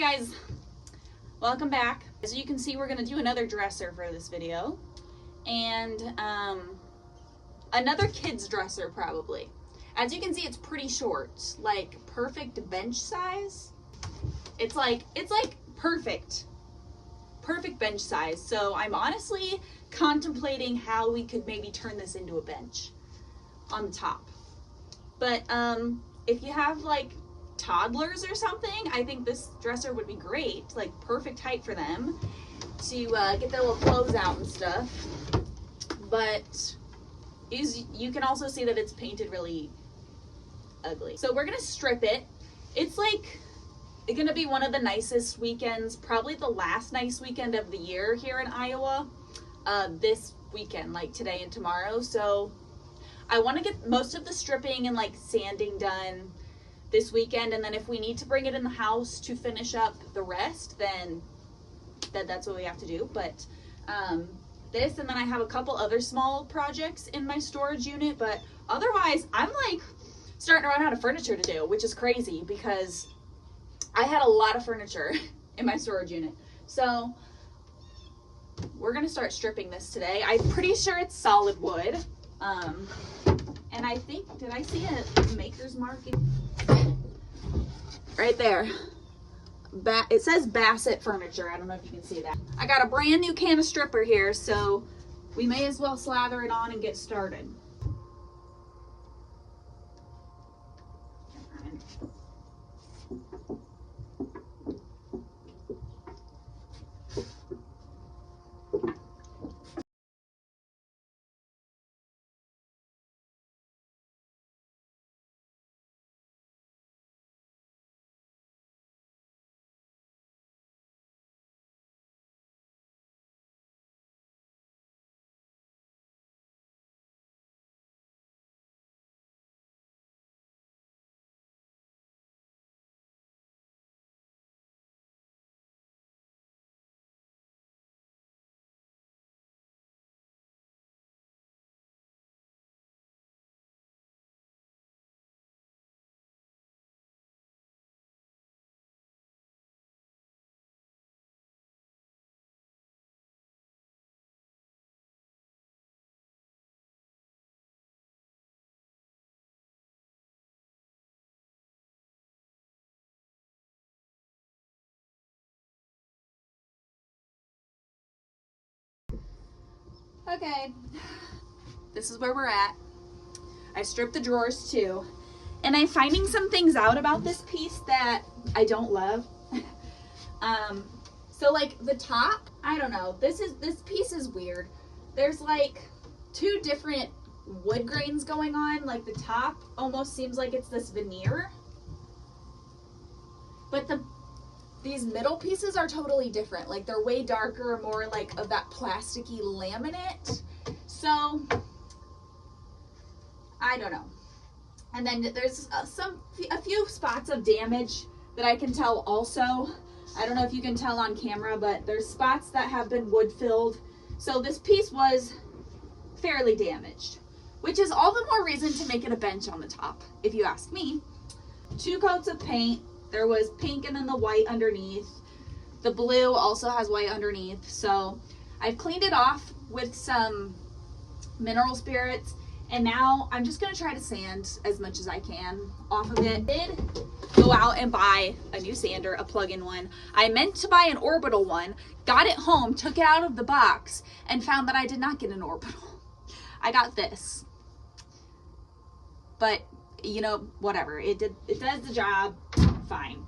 guys, welcome back. As you can see, we're gonna do another dresser for this video, and another kid's dresser probably. As you can see, it's pretty short, like perfect bench size. It's like perfect bench size. So I'm honestly contemplating how we could maybe turn this into a bench on the top. But if you have like toddlers or something, I think this dresser would be great, like perfect height for them to get their little clothes out and stuff. But you can also see that it's painted really ugly. So we're gonna strip it. It's like gonna be one of the nicest weekends, probably the last nice weekend of the year here in Iowa, this weekend, like today and tomorrow. So I want to get most of the stripping and like sanding done this weekend, and then if we need to bring it in the house to finish up the rest, then that's what we have to do. But this, and then I have a couple other small projects in my storage unit, but otherwise I'm like starting to run out of furniture to do, which is crazy because I had a lot of furniture in my storage unit. So we're gonna start stripping this today. I'm pretty sure it's solid wood. And I think, did I see a maker's mark? Right there. It says Bassett Furniture. I don't know if you can see that. I got a brand new can of stripper here, so we may as well slather it on and get started. Okay, this is where we're at. I stripped the drawers too, and I'm finding some things out about this piece that I don't love. So like the top, I don't know, this piece is weird. There's like two different wood grains going on. Like the top almost seems like it's this veneer, but these middle pieces are totally different. Like they're way darker, more like of that plasticky laminate. So I don't know. And then there's a few spots of damage that I can tell also. I don't know if you can tell on camera, but there's spots that have been wood filled. So this piece was fairly damaged, which is all the more reason to make it a bench on the top, if you ask me. 2 coats of paint. There was pink and then the white underneath. The blue also has white underneath. So I've cleaned it off with some mineral spirits, and now I'm just gonna try to sand as much as I can off of it. I did go out and buy a new sander, a plug-in one. I meant to buy an orbital one, got it home, took it out of the box, and found that I did not get an orbital. I got this. But, you know, whatever. It does the job. Fine.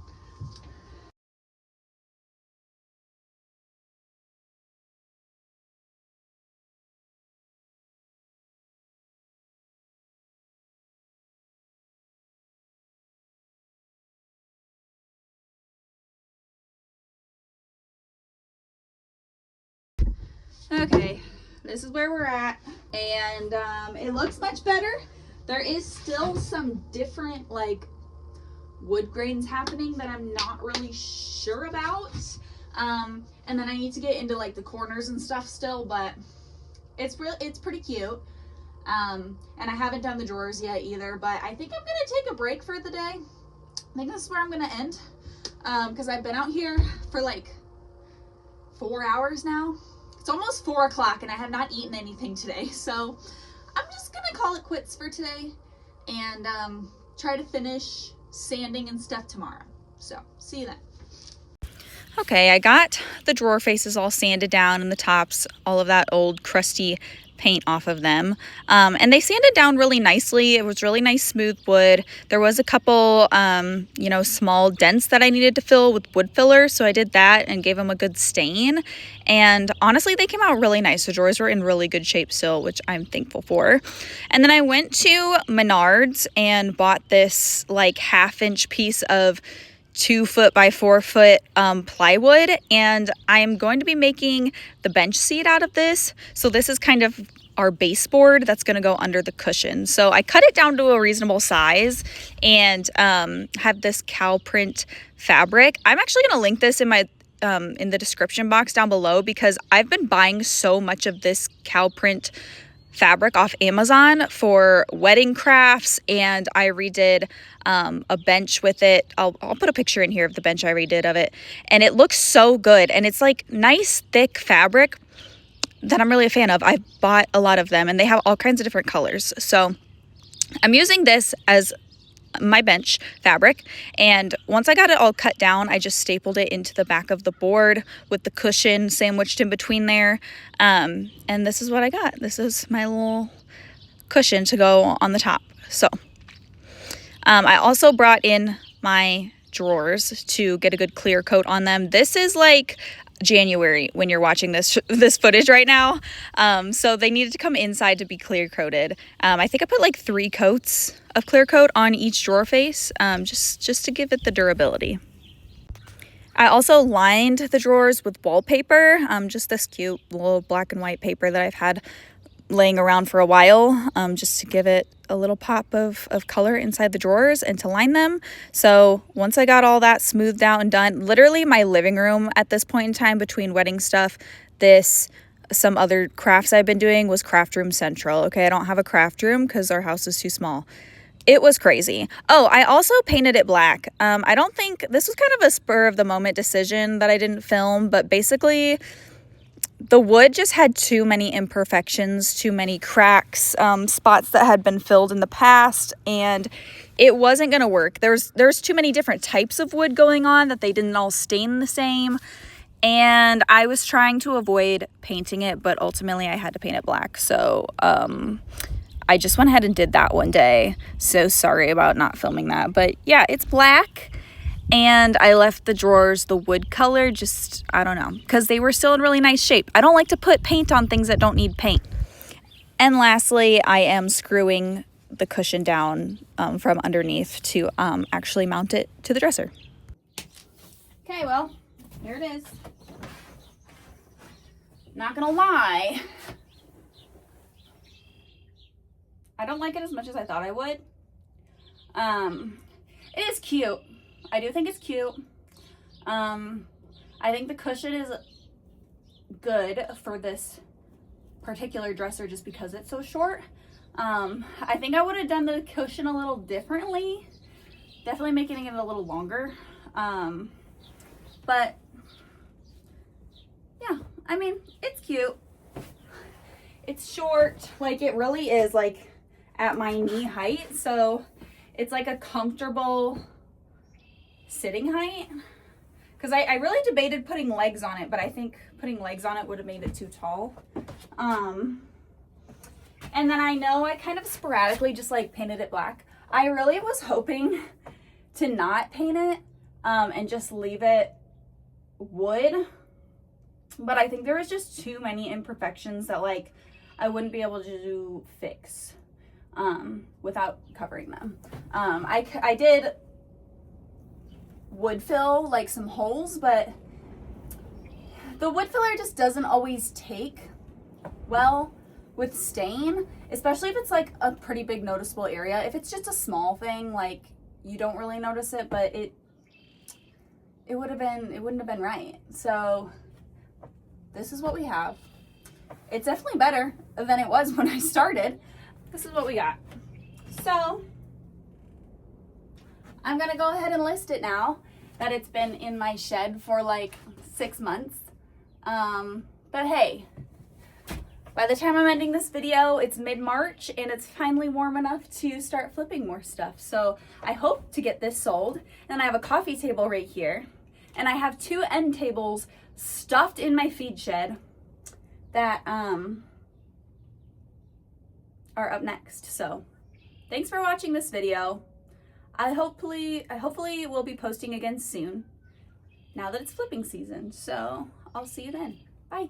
Okay, this is where we're at, and it looks much better. There is still some different like wood grains happening that I'm not really sure about, and then I need to get into like the corners and stuff still, but it's pretty cute. And I haven't done the drawers yet either, but I think I'm gonna take a break for the day. I think this is where I'm gonna end. because I've been out here for like 4 hours now. It's almost 4 o'clock and I have not eaten anything today. So I'm just gonna call it quits for today and try to finish sanding and stuff tomorrow. So see you then. Okay, I got the drawer faces all sanded down and the tops, all of that old crusty paint off of them. And they sanded down really nicely. It was really nice smooth wood. There was a couple, you know, small dents that I needed to fill with wood filler. So I did that and gave them a good stain. And honestly, they came out really nice. The drawers were in really good shape still, which I'm thankful for. And then I went to Menards and bought this like 1/2-inch piece of 2 foot by 4 foot plywood, and I'm going to be making the bench seat out of this. So this is kind of our baseboard that's going to go under the cushion. So I cut it down to a reasonable size and have this cow print fabric. I'm actually going to link this in my in the description box down below, because I've been buying so much of this cow print fabric off Amazon for wedding crafts, and I redid a bench with it. I'll put a picture in here of the bench I redid of it, and it looks so good, and it's like nice thick fabric that I'm really a fan of. I bought a lot of them and they have all kinds of different colors. So I'm using this as my bench fabric, and once I got it all cut down, I just stapled it into the back of the board with the cushion sandwiched in between there, and this is what I got. This is my little cushion to go on the top. So I also brought in my drawers to get a good clear coat on them. This is like January when you're watching this footage right now, so they needed to come inside to be clear coated. I think I put like 3 coats of clear coat on each drawer face, just to give it the durability. I also lined the drawers with wallpaper, just this cute little black and white paper that I've had laying around for a while, just to give it a little pop of color inside the drawers and to line them. So once I got all that smoothed out and done, literally my living room at this point in time, between wedding stuff, some other crafts I've been doing, was craft room central. Okay, I don't have a craft room because our house is too small. It was crazy. Oh, I also painted it black. I don't think, this was kind of a spur of the moment decision that I didn't film, but basically the wood just had too many imperfections, too many cracks, spots that had been filled in the past, and it wasn't going to work. There's too many different types of wood going on that they didn't all stain the same, and I was trying to avoid painting it, but ultimately I had to paint it black. So I just went ahead and did that one day. So sorry about not filming that, but yeah, it's black. And I left the drawers the wood color, just, I don't know, because they were still in really nice shape. I don't like to put paint on things that don't need paint. And lastly, I am screwing the cushion down from underneath to actually mount it to the dresser. Okay, well, here it is. Not gonna lie, I don't like it as much as I thought I would. It is cute. I do think it's cute. I think the cushion is good for this particular dresser just because it's so short. I think I would have done the cushion a little differently. Definitely making it a little longer. But yeah, I mean, it's cute. It's short, like it really is like at my knee height. So it's like a comfortable sitting height, because I really debated putting legs on it, but I think putting legs on it would have made it too tall. And then I know I kind of sporadically just like painted it black. I really was hoping to not paint it and just leave it wood, but I think there was just too many imperfections that like I wouldn't be able to fix without covering them. I did wood fill like some holes, but the wood filler just doesn't always take well with stain, especially if it's like a pretty big noticeable area. If it's just a small thing, like you don't really notice it, but it wouldn't have been right. So this is what we have. It's definitely better than it was when I started. This is what we got. So I'm gonna go ahead and list it now. that it's been in my shed for like 6 months. But hey, by the time I'm ending this video, it's mid-March and it's finally warm enough to start flipping more stuff. So I hope to get this sold. And I have a coffee table right here. And I have 2 end tables stuffed in my feed shed that are up next. So thanks for watching this video. I hopefully will be posting again soon now that it's flipping season. So I'll see you then. Bye.